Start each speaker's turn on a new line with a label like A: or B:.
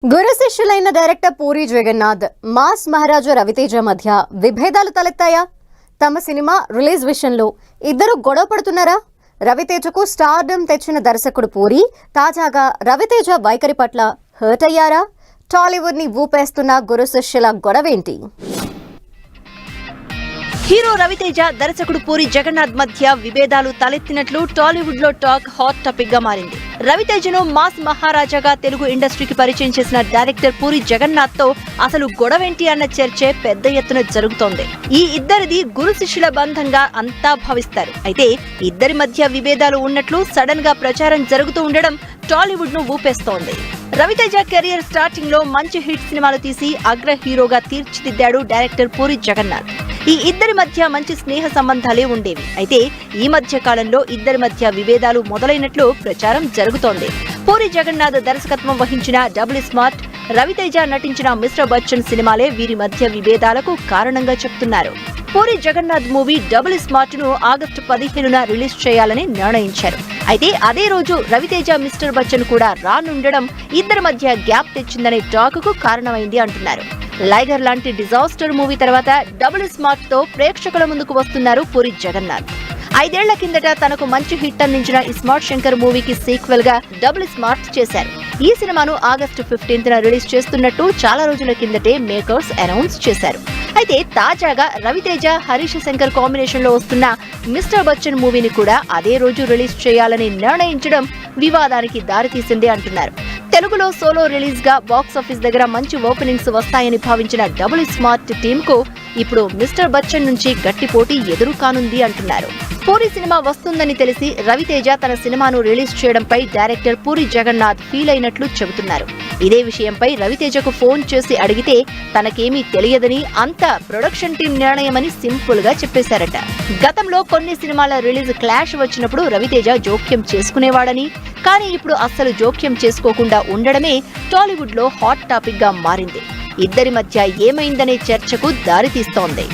A: గురు శిష్యులైన director puri Jagannadh mass మహారాజా రవితేజ మధ్య విభేదాలు తలెత్తాయా? తమ సినిమా రిలీజ్ విషయంలో ఇద్దరు గొడవ పడుతున్నారా? రవితేజకు స్టార్డమ్ తెచ్చిన దర్శకుడు పూరి తాజాగా రవితేజ వైఖరి పట్ల హర్ట్ అయ్యారా? టాలీవుడ్ ని ఊపేస్తున్న గురు శిష్యుల గొడవేంటి?
B: హీరో రవితేజ దర్శకుడు పూరి జగన్నాథ్ మధ్య విభేదాలు తలెత్తినట్లు టాలీవుడ్ లో టాక్ హాట్ టాపిక్ గా మారింది. రవితేజను మాస్ మహారాజాగా తెలుగు ఇండస్ట్రీకి పరిచయం చేసిన డైరెక్టర్ పూరి జగన్నాథ్ తో అసలు గొడవేంటి అన్న చర్చే పెద్ద ఎత్తున జరుగుతోంది. ఈ ఇద్దరిది గురు శిష్యుల బంధంగా అంతా భావిస్తారు. అయితే ఇద్దరి మధ్య విభేదాలు ఉన్నట్లు సడన్ గా ప్రచారం జరుగుతూ ఉండడం టాలీవుడ్ ను ఊపేస్తోంది. రవితేజ కెరియర్ స్టార్టింగ్ లో మంచి హిట్ సినిమాలు తీసి అగ్ర హీరోగా తీర్చిదిద్దాడు డైరెక్టర్ పూరి జగన్నాథ్. ఈ ఇద్దరి మధ్య మంచి స్నేహ సంబంధాలే ఉండేవి. అయితే ఈ మధ్య కాలంలో ఇద్దరి మధ్య విభేదాలు మొదలైనట్లు ప్రచారం జరుగుతోంది. పూరి జగన్నాథ్ దర్శకత్వం వహించిన డబుల్ స్మార్ట్, రవితేజ నటించిన మిస్టర్ బచ్చన్ సినిమాలే వీరి మధ్య విభేదాలకు కారణంగా చెప్తున్నారు. Puri Jagannadh movie double smart ను ఆగస్టు 15న రిలీజ్ చేయాలని నిర్ణయించారు. అయితే అదే రోజు రవితేజ మిస్టర్ బచ్చన్ కూడా రానుండడం ఇద్దరి మధ్య గ్యాప్ తెచ్చిందనే టాక్ కు కారణమైంది అంటున్నారు. లైగర్ లాంటి డిజాస్టర్ మూవీ తర్వాత డబుల్ స్మార్ట్ తో ప్రేక్షకుల ముందుకు వస్తున్నారు పూరి జగన్నాథ్. 5 ఏళ్ల కిందట తనకు మంచి హిట్ అందించిన ఇస్మార్ట్ శంకర్ మూవీకి సీక్వెల్ గా డబుల్ స్మార్ట్ చేశారు. ఈ సినిమాను ఆగస్టు 15న రిలీజ్ చేస్తున్నట్టు చాలా రోజుల కిందటే మేకర్స్ అనౌన్స్ చేశారు. అయితే తాజాగా రవితేజ, హరీష్ శంకర్ కాంబినేషన్ లో వస్తున్న మిస్టర్ బచ్చన్ మూవీని కూడా అదే రోజు రిలీజ్ చేయాలని నిర్ణయించడం వివాదానికి దారితీసింది అంటున్నారు. తెలుగులో సోలో రిలీజ్ గా బాక్సాఫీస్ దగ్గర మంచి ఓపెనింగ్స్ వస్తాయని భావించిన డబుల్ స్మార్ట్ టీమ్ కు ఇప్పుడు మిస్టర్ బచ్చన్ నుంచి గట్టి పోటీ ఎదురు కానుంది అంటున్నారు. పూరి సినిమా వస్తుందని తెలిసి రవితేజ తన సినిమాను రిలీజ్ చేయడంపై డైరెక్టర్ పూరి జగన్నాథ్ ఫీల్ అయినట్లు చెబుతున్నారు. ఇదే విషయంపై రవితేజకు ఫోన్ చేసి అడిగితే తనకేమీ తెలియదని, అంతా ప్రొడక్షన్ టీం నిర్ణయమని సింపుల్ గా చెప్పేశారట. గతంలో కొన్ని సినిమాల రిలీజ్ క్లాష్ వచ్చినప్పుడు రవితేజ జోక్యం చేసుకునేవాడని, కానీ ఇప్పుడు అస్సలు జోక్యం చేసుకోకుండా ఉండడమే టాలీవుడ్ లో హాట్ టాపిక్ గా మారింది. ఇద్దరి మధ్య ఏమైందనే చర్చకు దారితీస్తోంది.